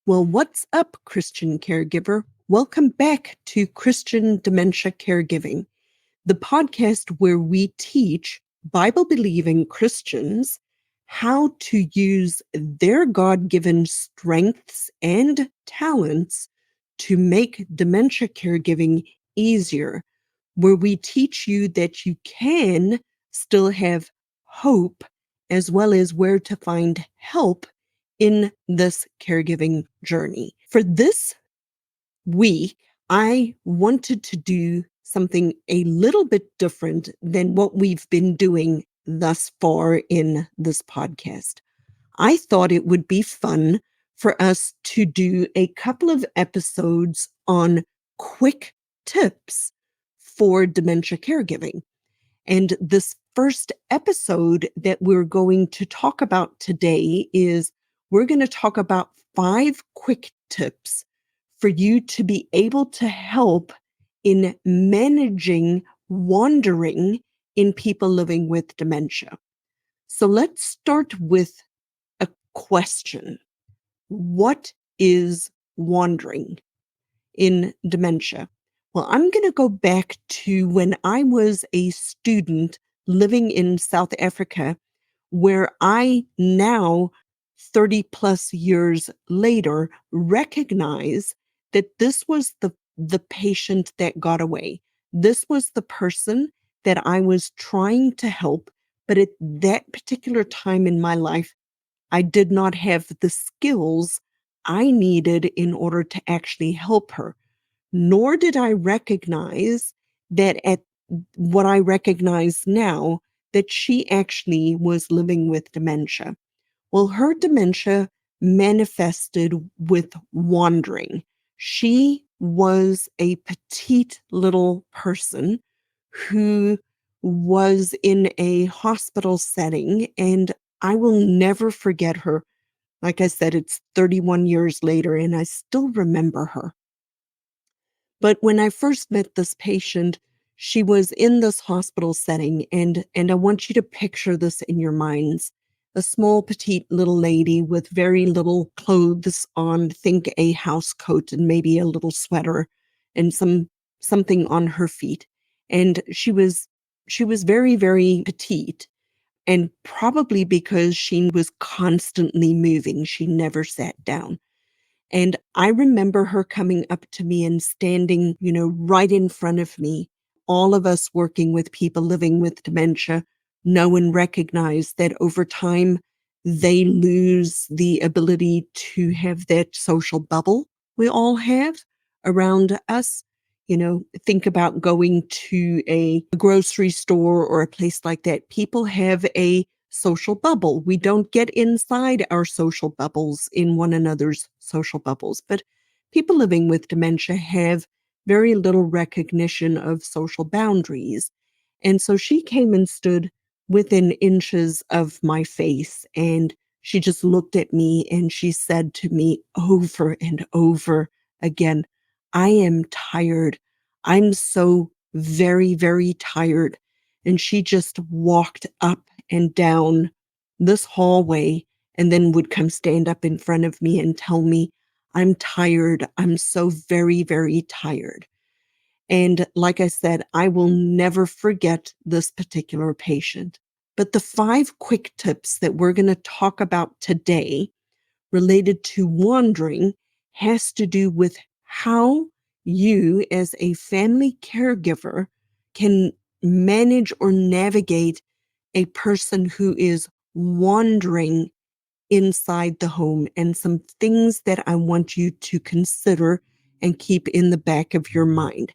Well, what's up, Christian caregiver? Welcome back to Christian Dementia Caregiving, the podcast where we teach Bible-believing Christians how to use their God-given strengths and talents to make dementia caregiving easier, where we teach you that you can still have hope as well as where to find help in this caregiving journey. For this week, I wanted to do something a little bit different than what we've been doing thus far in this podcast. I thought it would be fun for us to do a couple of episodes on quick tips for dementia caregiving. And this first episode that we're going to talk about today is we're going to talk about 5 quick tips for you to be able to help in managing wandering in people living with dementia. So let's start with a question. What is wandering in dementia? Well, I'm going to go back to when I was a student living in South Africa, where I now, 30 plus years later, recognize that this was the patient that got away. This was the person that I was trying to help. But at that particular time in my life, I did not have the skills I needed in order to actually help her. Nor did I recognize that at what I recognize now, that she actually was living with dementia. Well, her dementia manifested with wandering. She was a petite little person who was in a hospital setting, and I will never forget her. Like I said, it's 31 years later, and I still remember her. But when I first met this patient, she was in this hospital setting, and I want you to picture this in your minds. A small, petite little lady with very little clothes on, think a house coat and maybe a little sweater and something on her feet. And she was very, very petite, and probably because she was constantly moving, she never sat down. And I remember her coming up to me and standing, right in front of me. All of us working with people living with dementia know and recognize that over time, they lose the ability to have that social bubble we all have around us. Think about going to a grocery store or a place like that. People have a social bubble. We don't get inside our social bubbles in one another's social bubbles, but people living with dementia have very little recognition of social boundaries. And so she came and stood within inches of my face, and she just looked at me and she said to me over and over again, "I am tired. I'm so very, very tired." And she just walked up and down this hallway and then would come stand up in front of me and tell me, "I'm tired. I'm so very, very tired." And like I said, I will never forget this particular patient. But the 5 quick tips that we're going to talk about today related to wandering has to do with how you as a family caregiver can manage or navigate a person who is wandering inside the home, and some things that I want you to consider and keep in the back of your mind.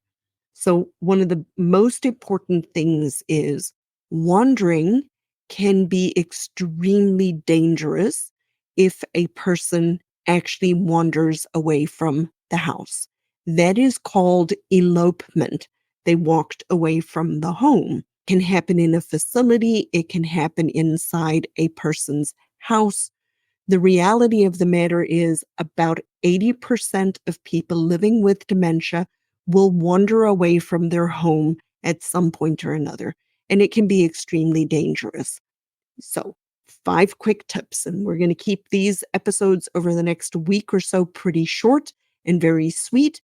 So one of the most important things is wandering can be extremely dangerous if a person actually wanders away from the house. That is called elopement. They walked away from the home. It can happen in a facility. It can happen inside a person's house. The reality of the matter is about 80% of people living with dementia will wander away from their home at some point or another, and it can be extremely dangerous. So 5 quick tips, and we're going to keep these episodes over the next week or so pretty short and very sweet,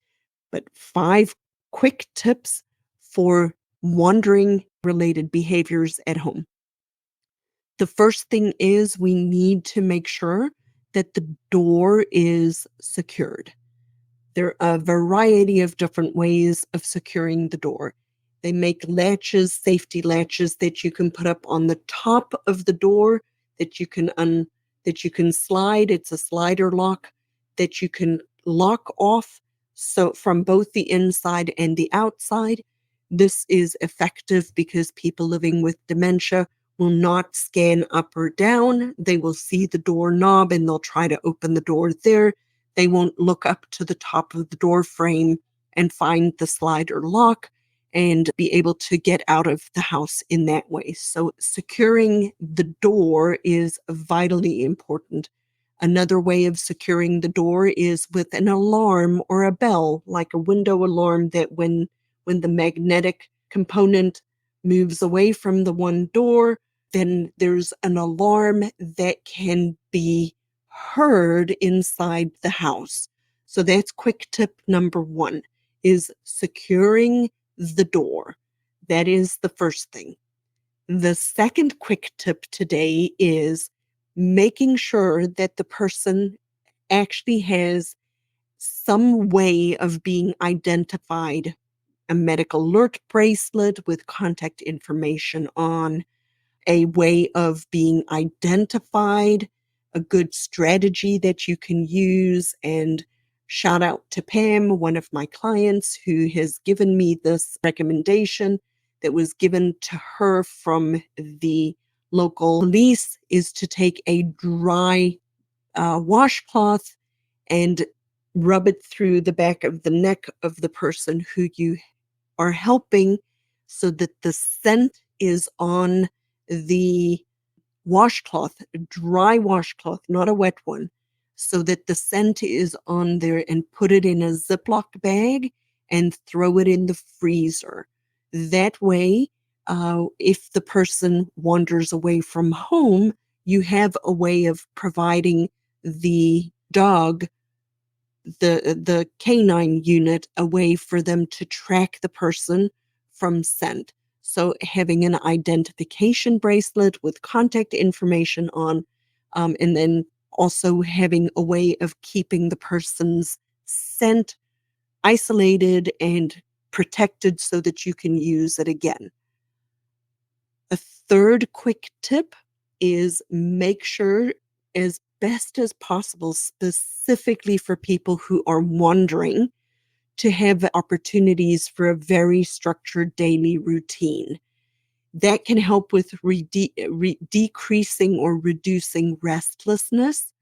but 5 quick tips for wandering related behaviors at home. The first thing is we need to make sure that the door is secured. There are a variety of different ways of securing the door. They make latches, safety latches that you can put up on the top of the door that you can slide. It's a slider lock that you can lock off so from both the inside and the outside. This is effective because people living with dementia will not scan up or down. They will see the doorknob and they'll try to open the door there. They won't look up to the top of the door frame and find the slider lock and be able to get out of the house in that way. So securing the door is vitally important. Another way of securing the door is with an alarm or a bell, like a window alarm that when the magnetic component moves away from the one door, then there's an alarm that can be heard inside the house. So that's quick tip number 1 is securing the door. That is the first thing. The second quick tip today is making sure that the person actually has some way of being identified, a medical alert bracelet with contact information on, a way of being identified, a good strategy that you can use. And shout out to Pam, one of my clients who has given me this recommendation that was given to her from the local police, is to take a dry washcloth and rub it through the back of the neck of the person who you are helping so that the scent is on the washcloth, a dry washcloth, not a wet one, so that the scent is on there, and put it in a Ziploc bag and throw it in the freezer. That way, if the person wanders away from home, you have a way of providing the dog, the canine unit, a way for them to track the person from scent. So having an identification bracelet with contact information on, and then also having a way of keeping the person's scent isolated and protected so that you can use it again. A third quick tip is make sure, as best as possible, specifically for people who are wandering, to have opportunities for a very structured daily routine. That can help with decreasing or reducing restlessness,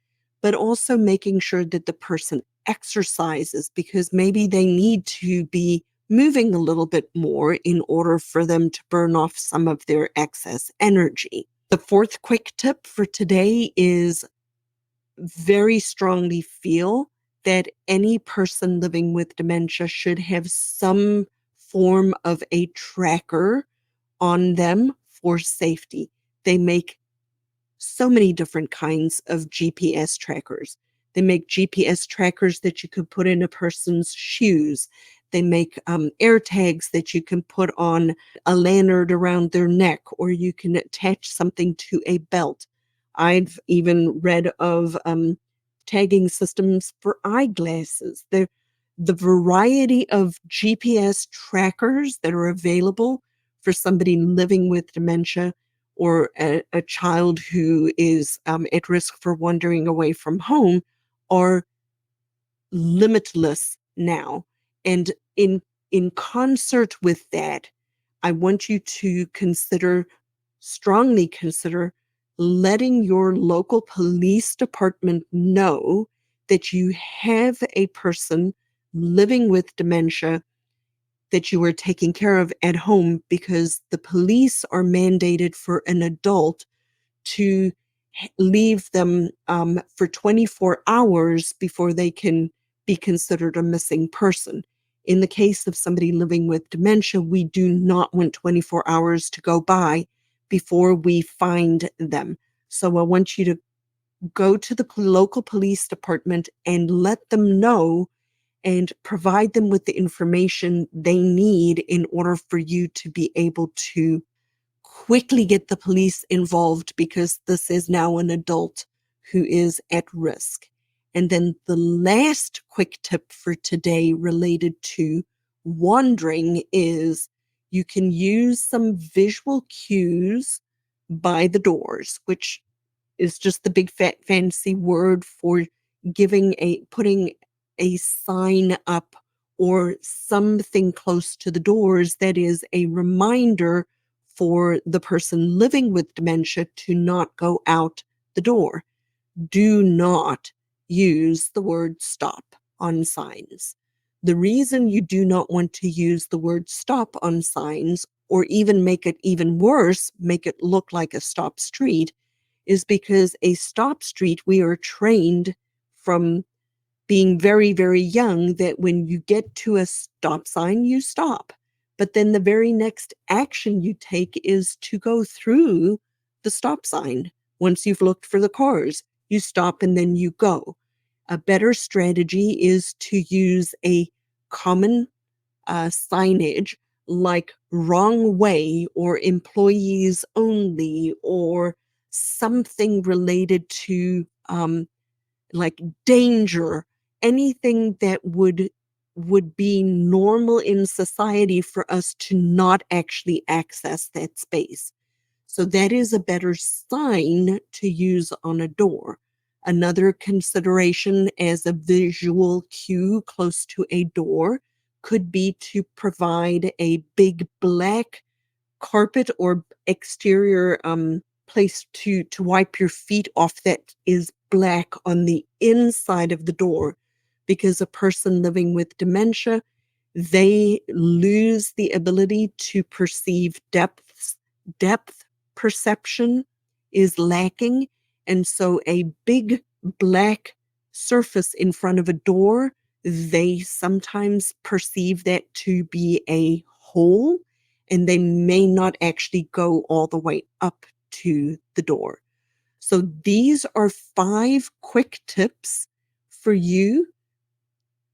but also making sure that the person exercises, because maybe they need to be moving a little bit more in order for them to burn off some of their excess energy. The fourth quick tip for today is very strongly feel that any person living with dementia should have some form of a tracker on them for safety. They make so many different kinds of GPS trackers. They make GPS trackers that you could put in a person's shoes. They make air tags that you can put on a lanyard around their neck, or you can attach something to a belt. I've even read of tagging systems for eyeglasses. The variety of GPS trackers that are available for somebody living with dementia, or a child who is at risk for wandering away from home, are limitless now. And in concert with that, I want you to strongly consider letting your local police department know that you have a person living with dementia that you are taking care of at home, because the police are mandated for an adult to leave them for 24 hours before they can be considered a missing person. In the case of somebody living with dementia, we do not want 24 hours to go by before we find them. So I want you to go to the local police department and let them know and provide them with the information they need in order for you to be able to quickly get the police involved, because this is now an adult who is at risk. And then the last quick tip for today related to wandering is you can use some visual cues by the doors, which is just the big fat fancy word for putting a sign up or something close to the doors that is a reminder for the person living with dementia to not go out the door. Do not use the word stop on signs. The reason you do not want to use the word stop on signs, or even make it even worse, make it look like a stop street, is because a stop street, we are trained from being very, very young that when you get to a stop sign, you stop. But then the very next action you take is to go through the stop sign. Once you've looked for the cars, you stop and then you go. A better strategy is to use a common signage like wrong way or employees only or something related to like danger, anything that would be normal in society for us to not actually access that space. So that is a better sign to use on a door. Another consideration as a visual cue close to a door could be to provide a big black carpet or exterior place to wipe your feet off that is black on the inside of the door, because a person living with dementia, they lose the ability to perceive depth perception is lacking, and so a big black surface in front of a door, they sometimes perceive that to be a hole, and they may not actually go all the way up to the door. So these are 5 quick tips for you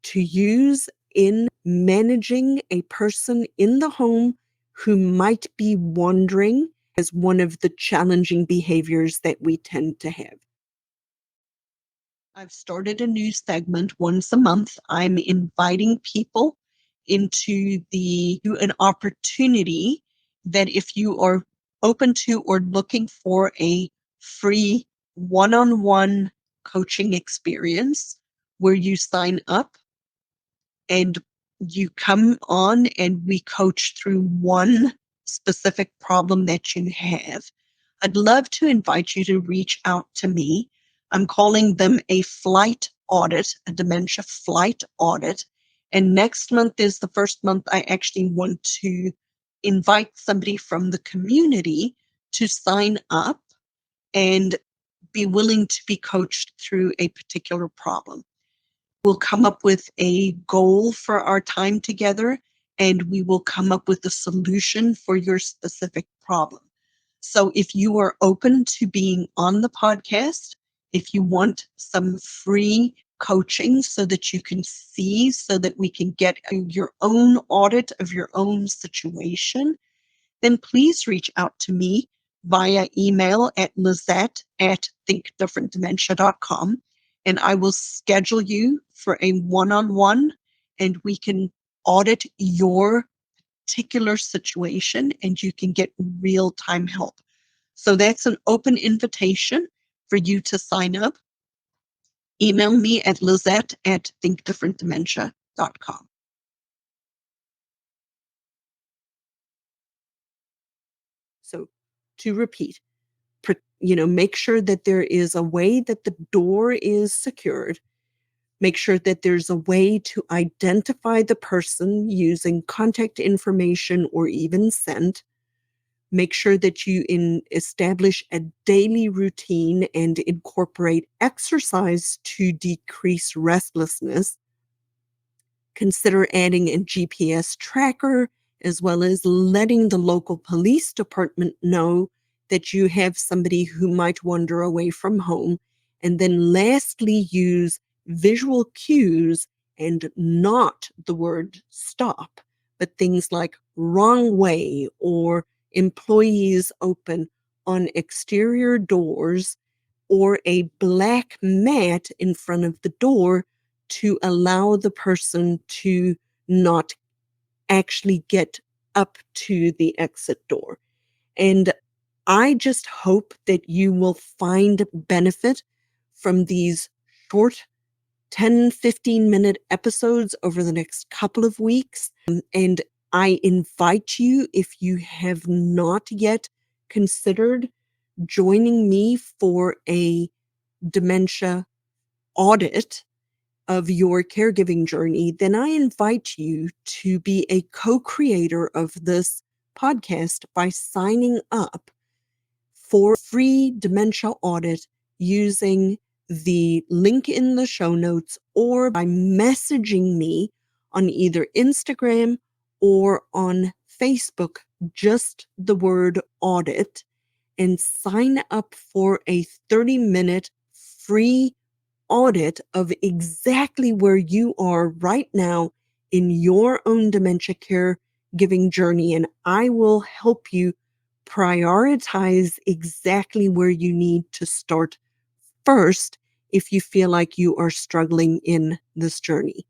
to use in managing a person in the home who might be wandering as one of the challenging behaviors that we tend to have. I've started a new segment once a month. I'm inviting people into an opportunity that if you are open to or looking for a free one-on-one coaching experience where you sign up and you come on and we coach through one specific problem that you have. I'd love to invite you to reach out to me. I'm calling them a flight audit, a dementia flight audit. And next month is the first month I actually want to invite somebody from the community to sign up and be willing to be coached through a particular problem. We'll come up with a goal for our time together, and we will come up with a solution for your specific problem. So if you are open to being on the podcast, if you want some free coaching so that you can see, so that we can get your own audit of your own situation, then please reach out to me via email at lizette@thinkdifferentdementia.com, and I will schedule you for a one-on-one, and we can audit your particular situation and you can get real-time help. So that's an open invitation for you to sign up. Email me at lizette@thinkdifferentdementia.com. So to repeat, make sure that there is a way that the door is secured. Make sure that there's a way to identify the person using contact information or even scent. Make sure that you establish a daily routine and incorporate exercise to decrease restlessness. Consider adding a GPS tracker, as well as letting the local police department know that you have somebody who might wander away from home. And then lastly, use visual cues and not the word stop, but things like wrong way or employees open on exterior doors or a black mat in front of the door to allow the person to not actually get up to the exit door. And I just hope that you will find benefit from these short 10, 15-minute episodes over the next couple of weeks. And I invite you, if you have not yet considered joining me for a dementia audit of your caregiving journey, then I invite you to be a co-creator of this podcast by signing up for free dementia audit using the link in the show notes or by messaging me on either Instagram or on Facebook, just the word audit, and sign up for a 30-minute free audit of exactly where you are right now in your own dementia care giving journey. And I will help you prioritize exactly where you need to start first if you feel like you are struggling in this journey.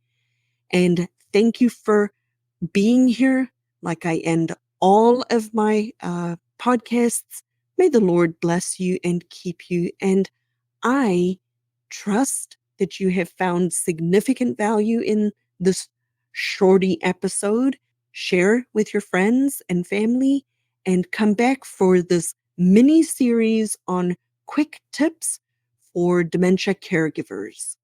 And thank you for being here. Like I end all of my podcasts, may the Lord bless you and keep you. And I trust that you have found significant value in this shorty episode. Share with your friends and family and come back for this mini series on quick tips for dementia caregivers.